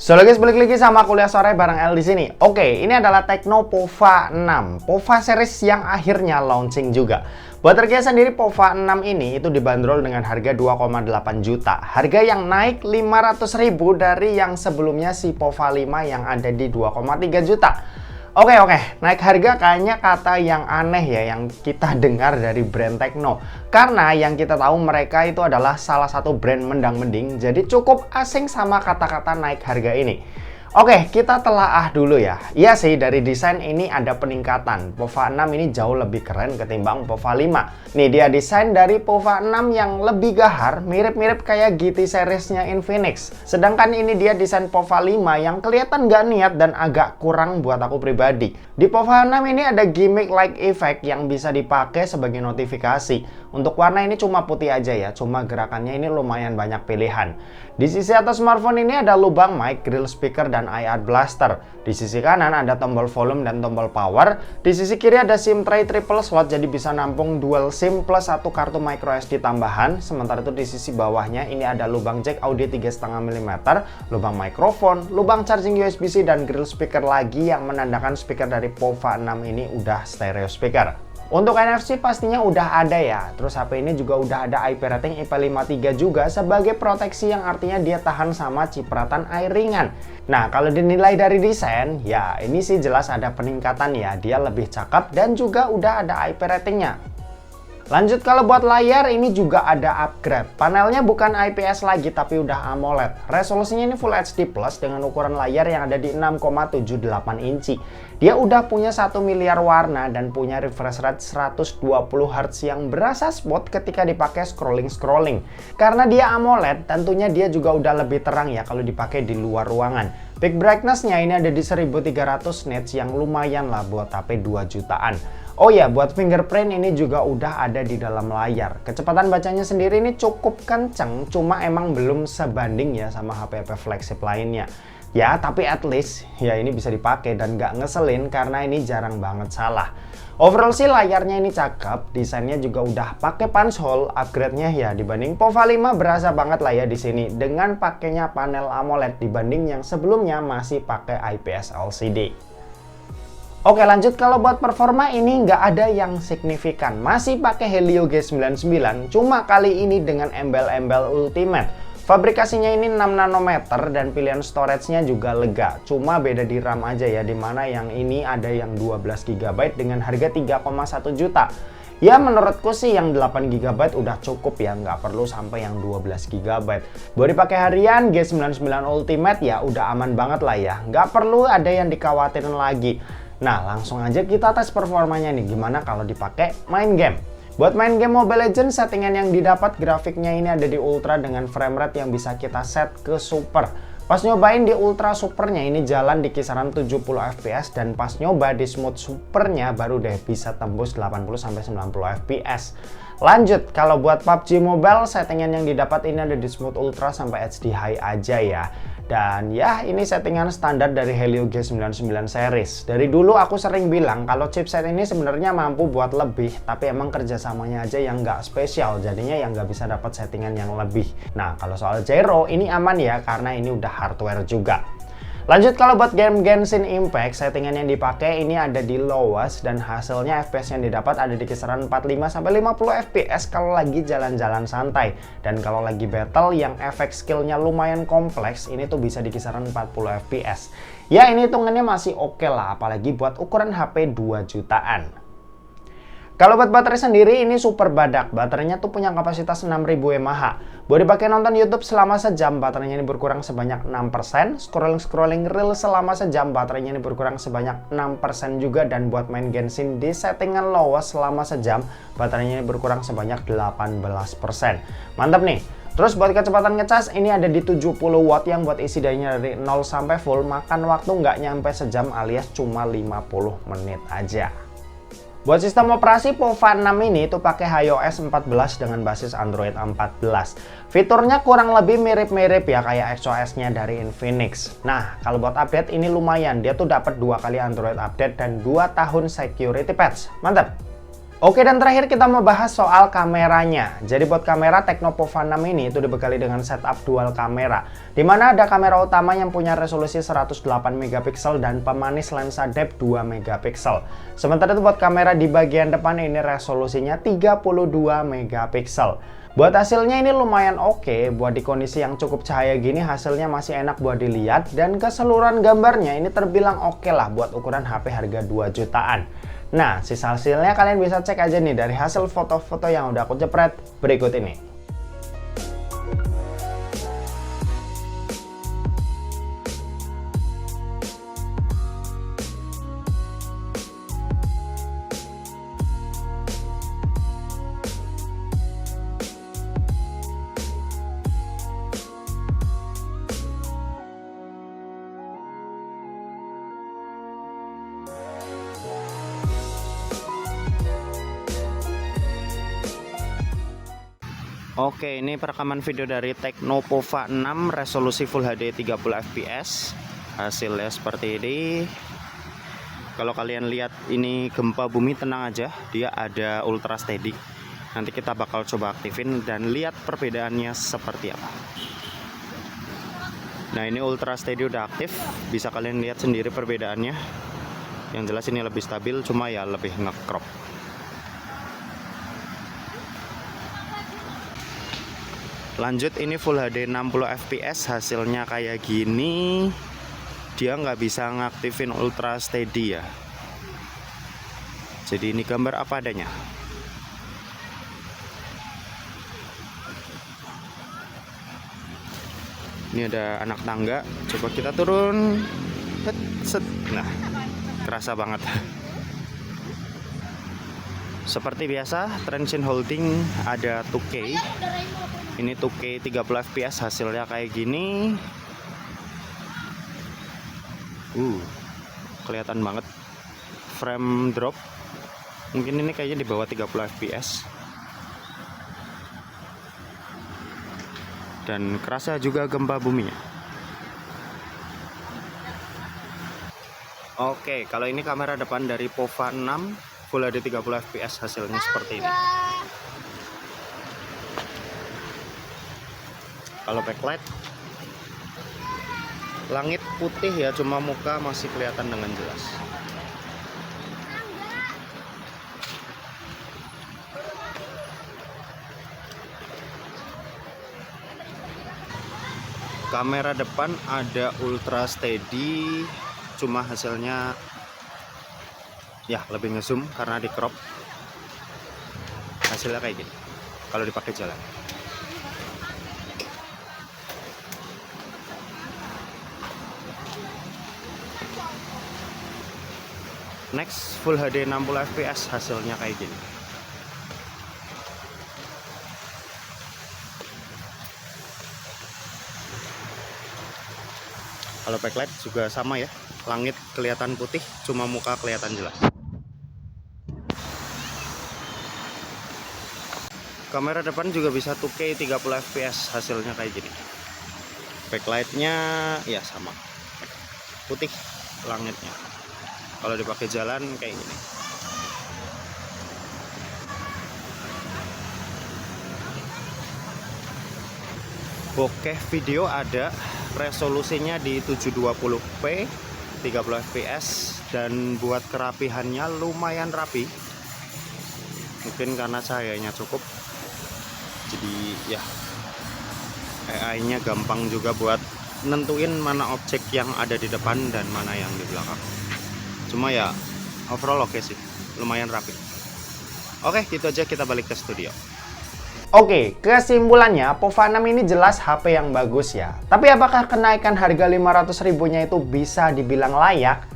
So guys, balik lagi sama Kuliah Sore bareng El di sini. Oke, ini adalah Tecno Pova 6, Pova series yang akhirnya launching juga. Buat harga sendiri Pova 6 ini itu dibanderol dengan harga 2,8 juta. Harga yang naik 500.000 dari yang sebelumnya si Pova 5 yang ada di 2,3 juta. Oke, naik harga kayaknya kata yang aneh ya yang kita dengar dari brand Tecno. Karena yang kita tahu mereka itu adalah salah satu brand mendang-mending, jadi cukup asing sama kata-kata naik harga ini. Oke, kita telaah dulu ya. Iya sih, dari desain ini ada peningkatan. Pova 6 ini jauh lebih keren ketimbang Pova 5. Nih dia desain dari Pova 6 yang lebih gahar, mirip-mirip kayak GT seriesnya Infinix. Sedangkan ini dia desain Pova 5 yang kelihatan gak niat dan agak kurang buat aku pribadi. Di Pova 6 ini ada gimmick light effect yang bisa dipakai sebagai notifikasi. Untuk warna ini cuma putih aja ya, cuma gerakannya ini lumayan banyak pilihan. Di sisi atas smartphone ini ada lubang mic, grill speaker, dan IR blaster. Di sisi kanan ada tombol volume dan tombol power. Di sisi kiri ada SIM tray triple slot, jadi bisa nampung dual SIM plus satu kartu microSD tambahan. Sementara itu di sisi bawahnya ini ada lubang jack audio 3,5 mm, lubang mikrofon, lubang charging USB-C, dan grill speaker lagi yang menandakan speaker dari Pova 6 ini udah stereo speaker. Untuk NFC pastinya udah ada ya, terus HP ini juga udah ada IP rating IP53 juga sebagai proteksi yang artinya dia tahan sama cipratan air ringan. Nah kalau dinilai dari desain, ya ini sih jelas ada peningkatan ya, dia lebih cakep dan juga udah ada IP ratingnya. Lanjut kalau buat layar ini juga ada upgrade. Panelnya bukan IPS lagi tapi udah AMOLED. Resolusinya ini Full HD Plus dengan ukuran layar yang ada di 6,78 inci. Dia udah punya 1 miliar warna dan punya refresh rate 120 Hz yang berasa smooth ketika dipakai scrolling. Karena dia AMOLED, tentunya dia juga udah lebih terang ya kalau dipakai di luar ruangan. Peak brightness-nya ini ada di 1300 nits yang lumayan lah buat HP 2 jutaan. Oh ya, buat fingerprint ini juga udah ada di dalam layar. Kecepatan bacanya sendiri ini cukup kenceng, cuma emang belum sebanding ya sama HP-HP flagship lainnya. Ya, tapi at least ya ini bisa dipakai dan nggak ngeselin karena ini jarang banget salah. Overall sih layarnya ini cakep, desainnya juga udah pakai punch hole, upgrade-nya ya dibanding Pova 5 berasa banget lah ya di sini dengan pakainya panel AMOLED dibanding yang sebelumnya masih pakai IPS LCD. Oke lanjut, kalau buat performa ini nggak ada yang signifikan, masih pakai Helio G99, cuma kali ini dengan embel-embel Ultimate. Fabrikasinya ini 6 nanometer dan pilihan storage-nya juga lega, cuma beda di RAM aja ya, dimana yang ini ada yang 12 GB dengan harga 3,1 juta. Ya menurutku sih yang 8 GB udah cukup ya, nggak perlu sampai yang 12 GB. Buat dipakai harian G99 Ultimate ya udah aman banget lah ya, nggak perlu ada yang dikhawatirin lagi. Nah langsung aja kita tes performanya nih, gimana kalau dipakai main game. Buat main game Mobile Legends, settingan yang didapat grafiknya ini ada di ultra dengan frame rate yang bisa kita set ke super. Pas nyobain di ultra supernya ini jalan di kisaran 70 fps dan pas nyoba di smooth supernya baru deh bisa tembus 80-90 fps. Lanjut, kalau buat PUBG Mobile settingan yang didapat ini ada di smooth ultra sampai HD high aja ya. Dan ya ini settingan standar dari Helio G99 series. Dari dulu aku sering bilang kalau chipset ini sebenarnya mampu buat lebih, tapi emang kerjasamanya aja yang nggak spesial, jadinya yang nggak bisa dapat settingan yang lebih. Nah kalau soal gyro ini aman ya karena ini udah hardware juga. Lanjut kalau buat game Genshin Impact, settingan yang dipakai ini ada di lowest dan hasilnya FPS yang didapat ada di kisaran 45-50 FPS kalau lagi jalan-jalan santai. Dan kalau lagi battle yang efek skillnya lumayan kompleks, ini tuh bisa di kisaran 40 FPS. Ya ini hitungannya masih oke lah, apalagi buat ukuran HP 2 jutaan. Kalau buat baterai sendiri ini super badak, baterainya tuh punya kapasitas 6000 mAh. Buat dipakai nonton YouTube selama sejam, baterainya ini berkurang sebanyak 6%, scrolling reel selama sejam, baterainya ini berkurang sebanyak 6% juga, dan buat main Genshin di settingan lowest selama sejam, baterainya ini berkurang sebanyak 18%. Mantap nih. Terus buat kecepatan ngecas ini ada di 70 watt yang buat isi dayanya dari 0 sampai full makan waktu nggak nyampe sejam alias cuma 50 menit aja. Buat sistem operasi Pova 6 ini tuh pakai iOS 14 dengan basis Android 14. Fiturnya kurang lebih mirip-mirip ya kayak XOS-nya dari Infinix. Nah, kalau buat update ini lumayan, dia tuh dapat 2 kali Android update dan 2 tahun security patch. Mantap. Oke, dan terakhir kita membahas soal kameranya. Jadi buat kamera Tecno Pova 6 ini itu dibekali dengan setup dual kamera, di mana ada kamera utama yang punya resolusi 108 megapiksel dan pemanis lensa depth 2 megapiksel. Sementara itu buat kamera di bagian depan ini resolusinya 32 megapiksel. Buat hasilnya ini lumayan oke, buat di kondisi yang cukup cahaya gini hasilnya masih enak buat dilihat, dan keseluruhan gambarnya ini terbilang oke lah buat ukuran HP harga 2 jutaan. Nah, sisa hasilnya kalian bisa cek aja nih dari hasil foto-foto yang udah aku jepret berikut ini. Oke, ini perekaman video dari Tecno Pova 6 resolusi Full HD 30 fps. Hasilnya seperti ini. Kalau kalian lihat ini gempa bumi, tenang aja, dia ada ultra steady. Nanti kita bakal coba aktifin dan lihat perbedaannya seperti apa. Nah, ini ultra steady udah aktif, bisa kalian lihat sendiri perbedaannya. Yang jelas ini lebih stabil, cuma ya lebih nge-crop. Lanjut, ini Full HD 60 fps, hasilnya kayak gini. Dia nggak bisa ngaktifin ultra steady ya. Jadi ini gambar apa adanya. Ini ada anak tangga, coba kita turun. Nah, kerasa banget. Seperti biasa, traction holding ada 2K. Ini 2K 30 fps, hasilnya kayak gini. Kelihatan banget. Frame drop mungkin ini kayaknya di bawah 30 fps. Dan kerasa juga gempa buminya. Oke, kalau ini kamera depan dari Pova 6 Full HD 30 fps, hasilnya seperti ini. Kalau backlight, langit putih ya, cuma muka masih kelihatan dengan jelas. Kamera depan ada ultra steady, cuma hasilnya ya lebih ngezoom karena di crop. Hasilnya kayak gini kalau dipakai jalan. Next, Full HD 60 fps, hasilnya kayak gini. Kalau backlight juga sama ya, langit kelihatan putih, cuma muka kelihatan jelas. Kamera depan juga bisa 2K 30 fps, hasilnya kayak gini. Backlightnya ya sama, putih langitnya. Kalau dipakai jalan kayak gini. Bokeh video ada, resolusinya di 720p 30 fps, dan buat kerapihannya lumayan rapi. Mungkin karena cahayanya cukup, jadi ya AI-nya gampang juga buat nentuin mana objek yang ada di depan dan mana yang di belakang. Cuma ya overall oke sih, lumayan rapi. Oke, gitu aja, kita balik ke studio. Oke, kesimpulannya Pova 6 ini jelas HP yang bagus ya. Tapi apakah kenaikan harga 500 ribunya itu bisa dibilang layak?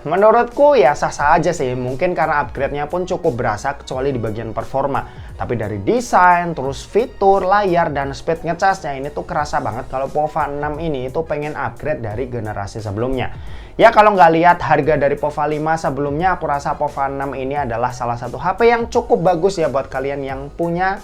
Menurutku ya sah-sah aja sih. Mungkin karena upgrade-nya pun cukup berasa, kecuali di bagian performa. Tapi dari desain, terus fitur, layar, dan speed ngecasnya ini tuh kerasa banget kalau Pova 6 ini itu pengen upgrade dari generasi sebelumnya. Ya kalau nggak lihat harga dari Pova 5 sebelumnya, aku rasa Pova 6 ini adalah salah satu HP yang cukup bagus ya buat kalian yang punya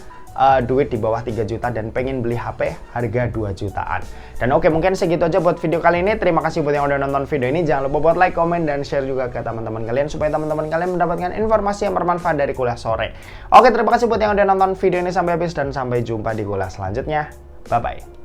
duit di bawah 3 juta dan pengen beli HP harga 2 jutaan. Dan oke, mungkin segitu aja buat video kali ini. Terima kasih buat yang udah nonton video ini. Jangan lupa buat like, komen, dan share juga ke teman-teman kalian supaya teman-teman kalian mendapatkan informasi yang bermanfaat dari kuliah sore. Oke, terima kasih buat yang udah nonton video ini sampai habis dan sampai jumpa di kuliah selanjutnya. Bye bye.